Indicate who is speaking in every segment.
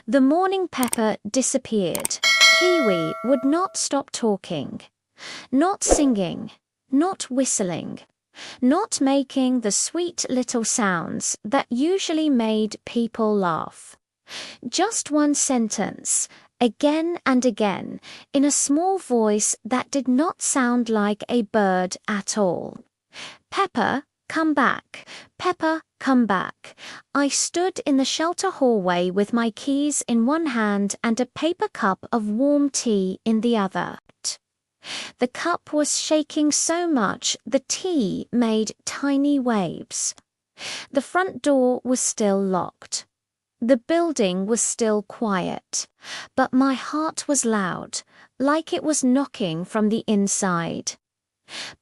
Speaker 1: The morning Pepper disappeared. Kiwi would not stop talking, not singing, not whistling, not making the sweet little sounds that usually made people laugh. Just one sentence, again and again, in a small voice that did not sound like a bird at all. Pepper, come back. Pepper, come back. I stood in the shelter hallway with my keys in one hand and a paper cup of warm tea in the other. The cup was shaking so much the tea made tiny waves. The front door was still locked. The building was still quiet, but my heart was loud, like it was knocking from the inside.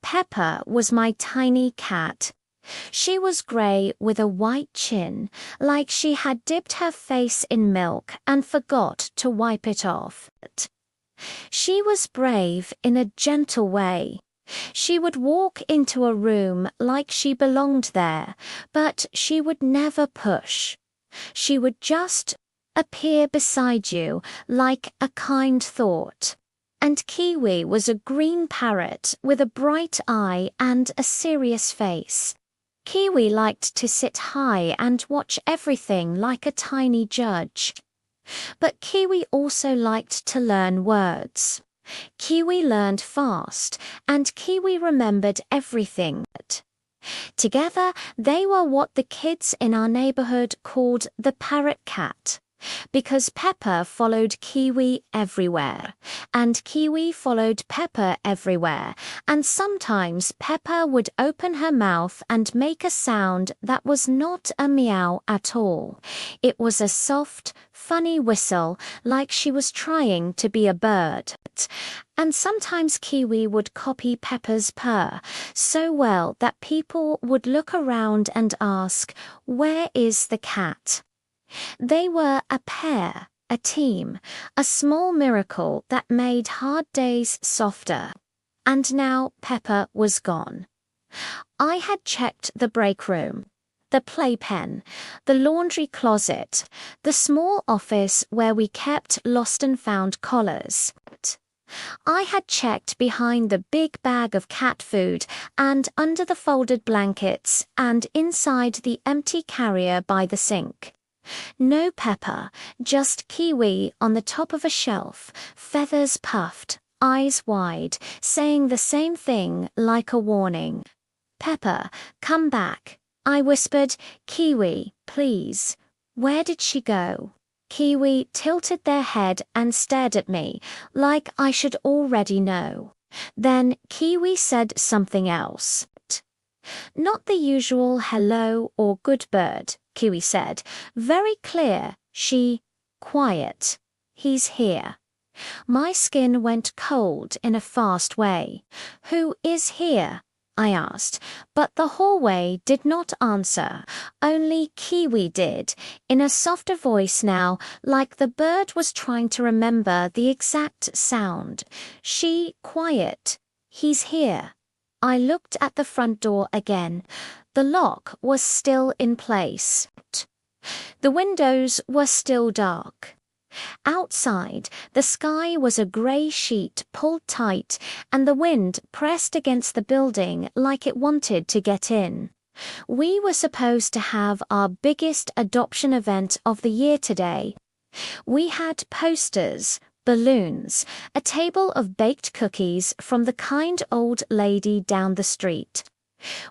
Speaker 1: Pepper was my tiny cat. She was grey with a white chin, like she had dipped her face in milk and forgot to wipe it off. She was brave in a gentle way. She would walk into a room like she belonged there, but she would never push. She would just appear beside you like a kind thought. And Kiwi was a green parrot with a bright eye and a serious face. Kiwi liked to sit high and watch everything like a tiny judge. But Kiwi also liked to learn words. Kiwi learned fast, and Kiwi remembered everything. Together, they were what the kids in our neighborhood called the parrot cat, because Pepper followed Kiwi everywhere, and Kiwi followed Pepper everywhere, and sometimes Pepper would open her mouth and make a sound that was not a meow at all. It was a soft, funny whistle, like she was trying to be a bird. And sometimes Kiwi would copy Pepper's purr so well that people would look around and ask, "Where is the cat?" They were a pair, a team, a small miracle that made hard days softer. And now Pepper was gone. I had checked the break room, the playpen, the laundry closet, the small office where we kept lost and found collars. I had checked behind the big bag of cat food and under the folded blankets and inside the empty carrier by the sink. No Pepper, just Kiwi on the top of a shelf, feathers puffed, eyes wide, saying the same thing like a warning. "Pepper, come back." I whispered, "Kiwi, please." Where did she go? Kiwi tilted their head and stared at me, like I should already know. Then Kiwi said something else. "Not the usual hello or good bird," Kiwi said. "Very clear. Quiet. He's here." My skin went cold in a fast way. "Who is here?" I asked, but the hallway did not answer. Only Kiwi did, in a softer voice now, like the bird was trying to remember the exact sound. Quiet. He's here." I looked at the front door again. The lock was still in place. The windows were still dark. Outside, the sky was a grey sheet pulled tight, and the wind pressed against the building like it wanted to get in. We were supposed to have our biggest adoption event of the year today. We had posters, balloons, a table of baked cookies from the kind old lady down the street.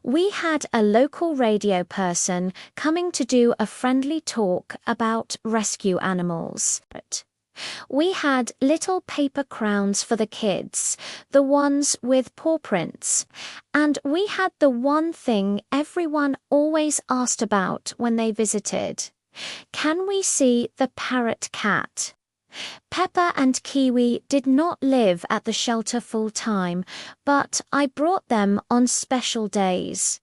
Speaker 1: We had a local radio person coming to do a friendly talk about rescue animals. We had little paper crowns for the kids, the ones with paw prints, and we had the one thing everyone always asked about when they visited. Can we see the parrot cat? Pepper and Kiwi did not live at the shelter full time, but I brought them on special days.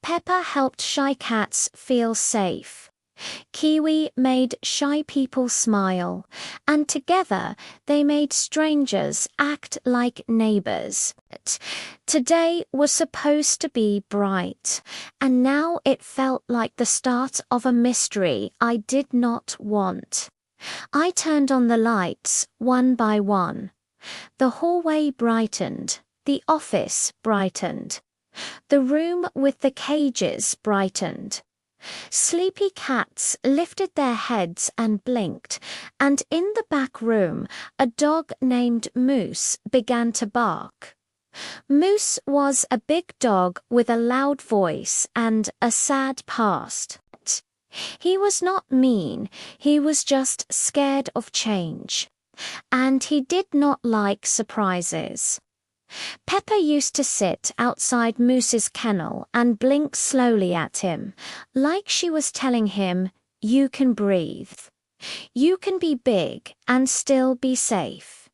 Speaker 1: Pepper helped shy cats feel safe. Kiwi made shy people smile, and together they made strangers act like neighbors. Today was supposed to be bright, and now it felt like the start of a mystery I did not want. I turned on the lights one by one. The hallway brightened, the office brightened. The room with the cages brightened. Sleepy cats lifted their heads and blinked, and in the back room, a dog named Moose began to bark. Moose was a big dog with a loud voice and a sad past. He was not mean, he was just scared of change. And he did not like surprises. Pepper used to sit outside Moose's kennel and blink slowly at him, like she was telling him, "You can breathe. You can be big and still be safe."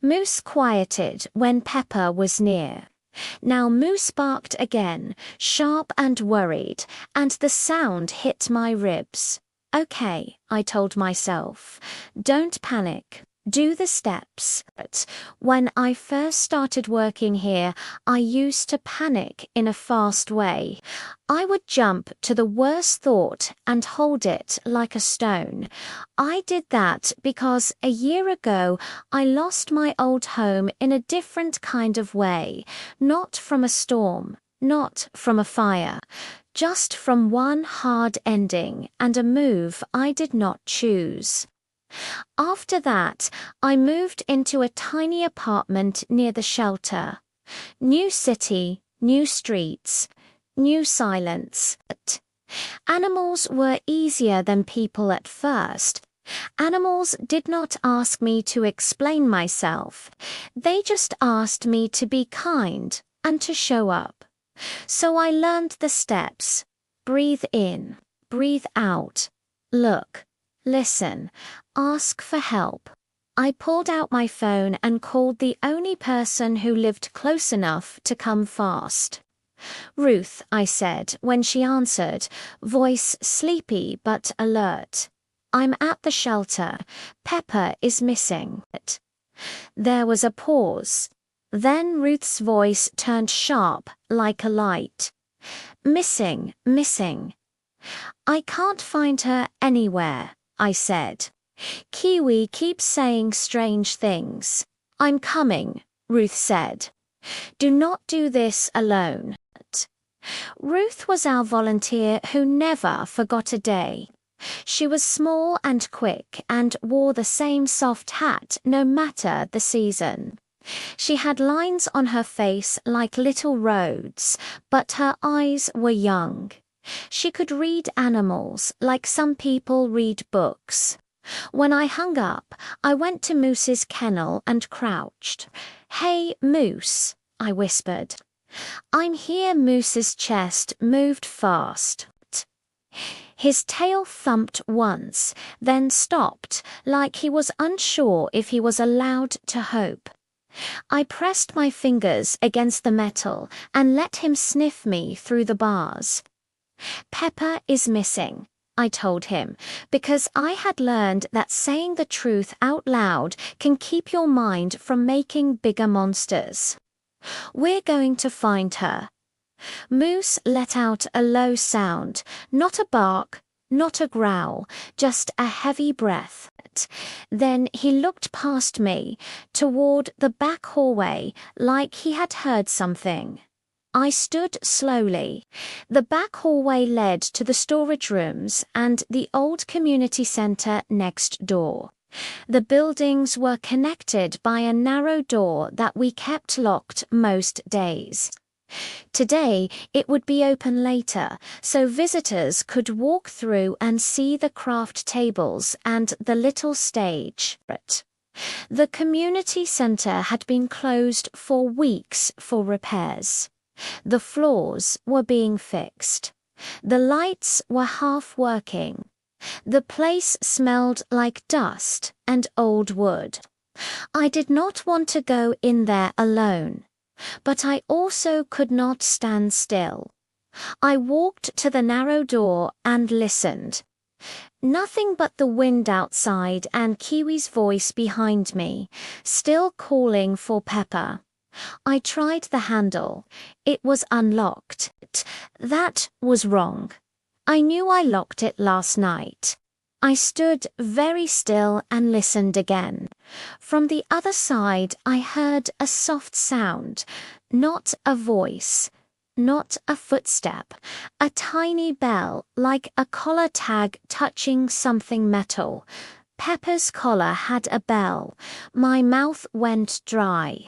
Speaker 1: Moose quieted when Pepper was near. Now Moose barked again, sharp and worried, and the sound hit my ribs. "Okay," I told myself, "don't panic. Do the steps." But when I first started working here, I used to panic in a fast way. I would jump to the worst thought and hold it like a stone. I did that because a year ago I lost my old home in a different kind of way, not from a storm, not from a fire, just from one hard ending and a move I did not choose. After that, I moved into a tiny apartment near the shelter. New city, new streets, new silence. Animals were easier than people at first. Animals did not ask me to explain myself. They just asked me to be kind and to show up. So I learned the steps. Breathe in, breathe out, look, listen, ask for help. I pulled out my phone and called the only person who lived close enough to come fast. "Ruth," I said when she answered, voice sleepy but alert. "I'm at the shelter. Pepper is missing." There was a pause. Then Ruth's voice turned sharp like a light. "Missing, missing." "I can't find her anywhere," I said. "Kiwi keeps saying strange things." "I'm coming," Ruth said. "Do not do this alone." Ruth was our volunteer who never forgot a day. She was small and quick and wore the same soft hat no matter the season. She had lines on her face like little roads, but her eyes were young. She could read animals like some people read books. When I hung up, I went to Moose's kennel and crouched. "Hey, Moose," I whispered. "I'm here." Moose's chest moved fast. His tail thumped once, then stopped, like he was unsure if he was allowed to hope. I pressed my fingers against the metal and let him sniff me through the bars. "Pepper is missing," I told him, because I had learned that saying the truth out loud can keep your mind from making bigger monsters. "We're going to find her." Moose let out a low sound, not a bark, not a growl, just a heavy breath. Then he looked past me, toward the back hallway, like he had heard something. I stood slowly. The back hallway led to the storage rooms and the old community center next door. The buildings were connected by a narrow door that we kept locked most days. Today, it would be open later, so visitors could walk through and see the craft tables and the little stage. The community center had been closed for weeks for repairs. The floors were being fixed. The lights were half working. The place smelled like dust and old wood. I did not want to go in there alone, but I also could not stand still. I walked to the narrow door and listened. Nothing but the wind outside and Kiwi's voice behind me, still calling for Pepper. I tried the handle. It was unlocked. That was wrong. I knew I locked it last night. I stood very still and listened again. From the other side, I heard a soft sound, not a voice, not a footstep, a tiny bell like a collar tag touching something metal. Pepper's collar had a bell. My mouth went dry.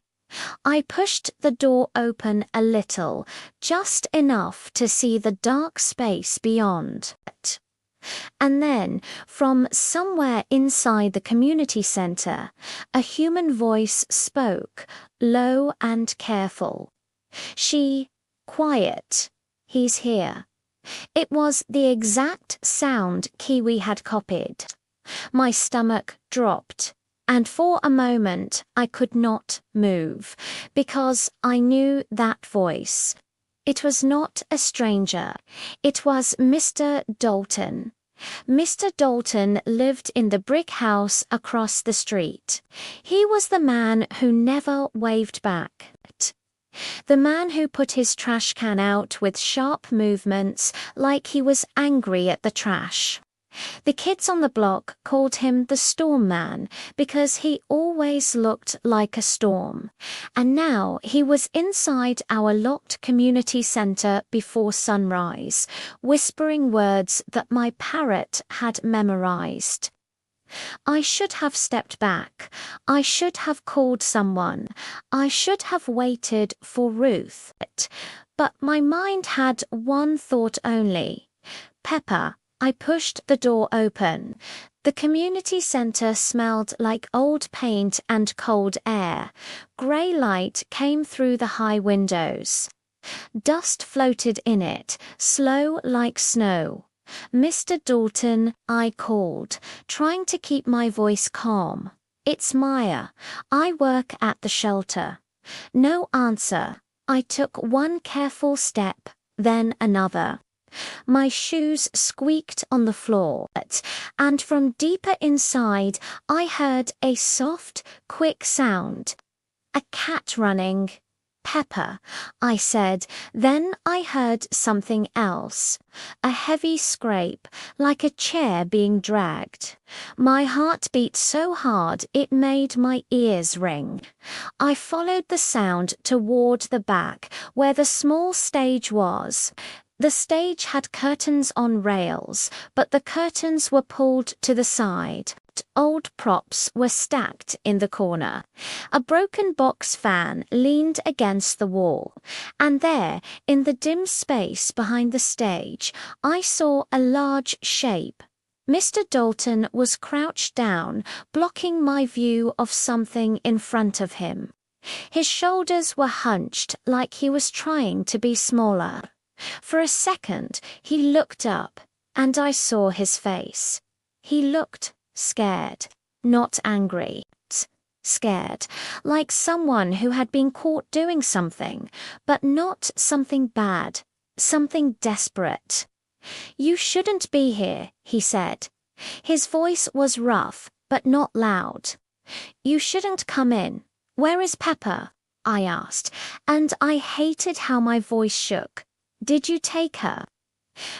Speaker 1: I pushed the door open a little, just enough to see the dark space beyond. And then, from somewhere inside the community center, a human voice spoke, low and careful. Quiet. He's here. It was the exact sound Kiwi had copied. My stomach dropped, and for a moment I could not move, because I knew that voice. It was not a stranger. It was Mr. Dalton. Mr. Dalton lived in the brick house across the street. He was the man who never waved back. The man who put his trash can out with sharp movements like he was angry at the trash. The kids on the block called him the Storm Man because he always looked like a storm. And now he was inside our locked community center before sunrise, whispering words that my parrot had memorized. I should have stepped back. I should have called someone. I should have waited for Ruth. But my mind had one thought only. Pepper. I pushed the door open. The community center smelled like old paint and cold air. Grey light came through the high windows. Dust floated in it, slow like snow. Mr. Dalton, I called, trying to keep my voice calm. It's Maya. I work at the shelter. No answer. I took one careful step, then another. My shoes squeaked on the floor, and from deeper inside I heard a soft, quick sound. A cat running. Pepper, I said. Then I heard something else. A heavy scrape, like a chair being dragged. My heart beat so hard it made my ears ring. I followed the sound toward the back, where the small stage was. The stage had curtains on rails, but the curtains were pulled to the side. Old props were stacked in the corner. A broken box fan leaned against the wall, and there, in the dim space behind the stage, I saw a large shape. Mr. Dalton was crouched down, blocking my view of something in front of him. His shoulders were hunched like he was trying to be smaller. For a second, he looked up, and I saw his face. He looked scared, not angry. Scared, like someone who had been caught doing something, but not something bad, something desperate. You shouldn't be here, he said. His voice was rough, but not loud. You shouldn't come in. Where is Pepper? I asked, and I hated how my voice shook. Did you take her?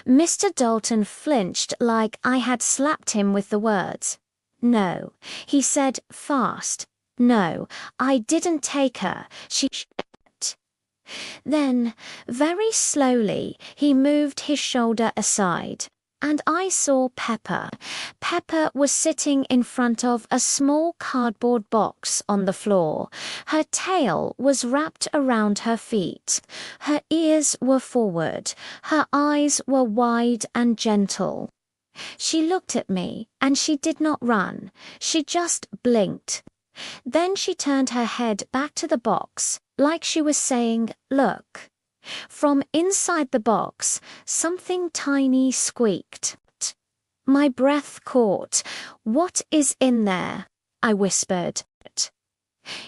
Speaker 1: Mr. Dalton flinched like I had slapped him with the words. No, he said fast. No, I didn't take her. She... Then, very slowly, he moved his shoulder aside, and I saw Pepper. Pepper was sitting in front of a small cardboard box on the floor. Her tail was wrapped around her feet. Her ears were forward. Her eyes were wide and gentle. She looked at me, and she did not run. She just blinked. Then she turned her head back to the box, like she was saying, "Look." From inside the box, something tiny squeaked. My breath caught. What is in there? I whispered.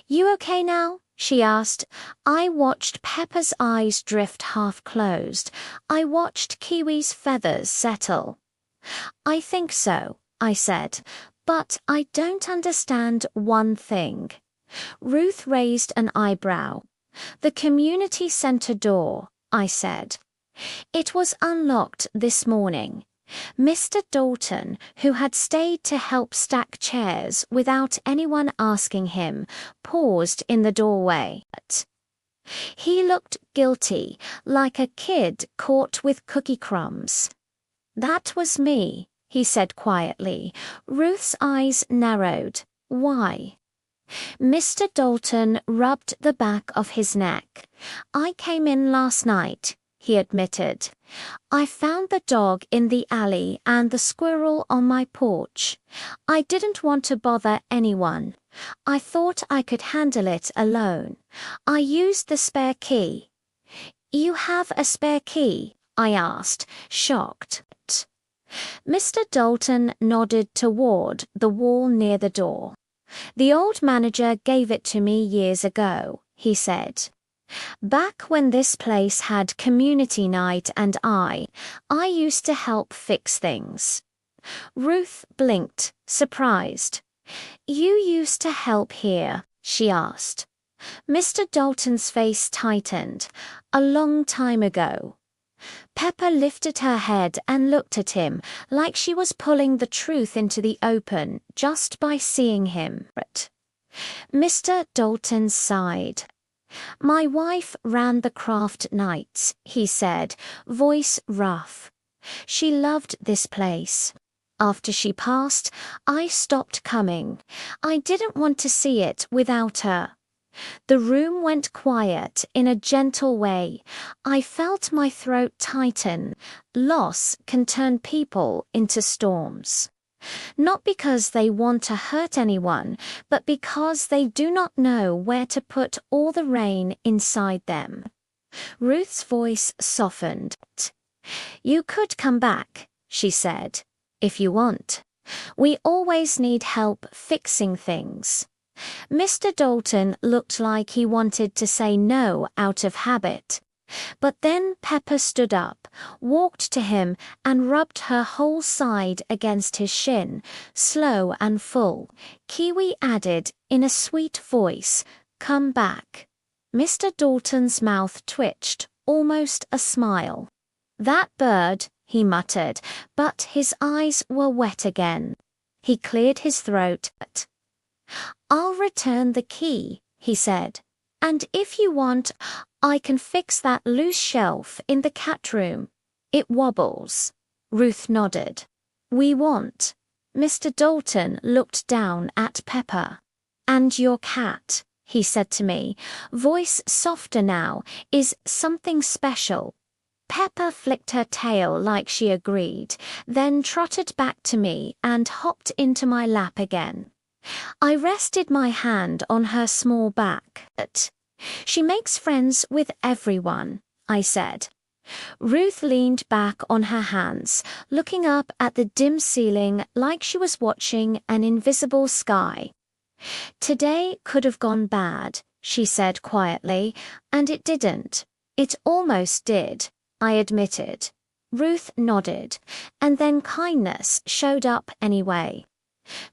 Speaker 1: You okay now? She asked. I watched Pepper's eyes drift half closed. I watched Kiwi's feathers settle. I think so, I said, but I don't understand one thing. Ruth raised an eyebrow. The community center door, I said. It was unlocked this morning. Mr. Dalton, who had stayed to help stack chairs without anyone asking him, paused in the doorway. He looked guilty, like a kid caught with cookie crumbs. That was me, he said quietly. Ruth's eyes narrowed. Why? Mr. Dalton rubbed the back of his neck. I came in last night, he admitted. I found the dog in the alley and the squirrel on my porch. I didn't want to bother anyone. I thought I could handle it alone. I used the spare key. You have a spare key? I asked, shocked. Mr. Dalton nodded toward the wall near the door. The old manager gave it to me years ago, he said. Back when this place had community night and I used to help fix things. Ruth blinked, surprised. You used to help here, she asked. Mr. Dalton's face tightened. A long time ago. Pepper lifted her head and looked at him like she was pulling the truth into the open just by seeing him. Mr. Dalton sighed. My wife ran the craft nights, he said, voice rough. She loved this place. After she passed, I stopped coming. I didn't want to see it without her. The room went quiet in a gentle way. I felt my throat tighten. Loss can turn people into storms. Not because they want to hurt anyone, but because they do not know where to put all the rain inside them. Ruth's voice softened. You could come back, she said, if you want. We always need help fixing things. Mr. Dalton looked like he wanted to say no out of habit. But then Pepper stood up, walked to him, and rubbed her whole side against his shin, slow and full. Kiwi added, in a sweet voice, Come back. Mr. Dalton's mouth twitched, almost a smile. That bird, he muttered, but his eyes were wet again. He cleared his throat. I'll return the key, he said. And if you want, I can fix that loose shelf in the cat room. It wobbles. Ruth nodded. We want. Mr. Dalton looked down at Pepper. And your cat, he said to me, voice softer now, is something special. Pepper flicked her tail like she agreed, then trotted back to me and hopped into my lap again. I rested my hand on her small back. She makes friends with everyone, I said. Ruth leaned back on her hands, looking up at the dim ceiling like she was watching an invisible sky. Today could have gone bad, she said quietly, and it didn't. It almost did, I admitted. Ruth nodded, and then kindness showed up anyway.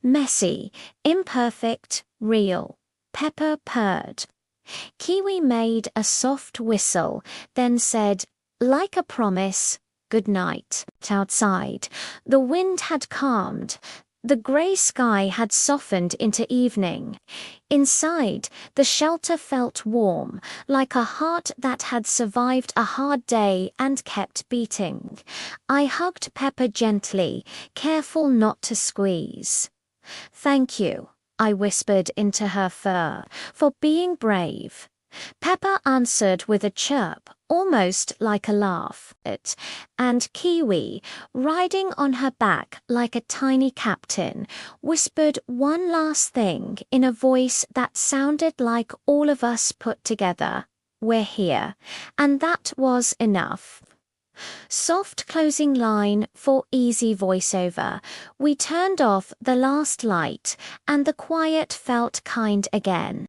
Speaker 1: Messy, imperfect, real. Pepper purred. Kiwi made a soft whistle, then said, like a promise, good night. Outside, the wind had calmed. The grey sky had softened into evening. Inside, the shelter felt warm, like a heart that had survived a hard day and kept beating. I hugged Pepper gently, careful not to squeeze. Thank you, I whispered into her fur, for being brave. Pepper answered with a chirp, almost like a laugh. And Kiwi, riding on her back like a tiny captain, whispered one last thing in a voice that sounded like all of us put together. We're here. And that was enough. Soft closing line for easy voiceover. We turned off the last light, and the quiet felt kind again.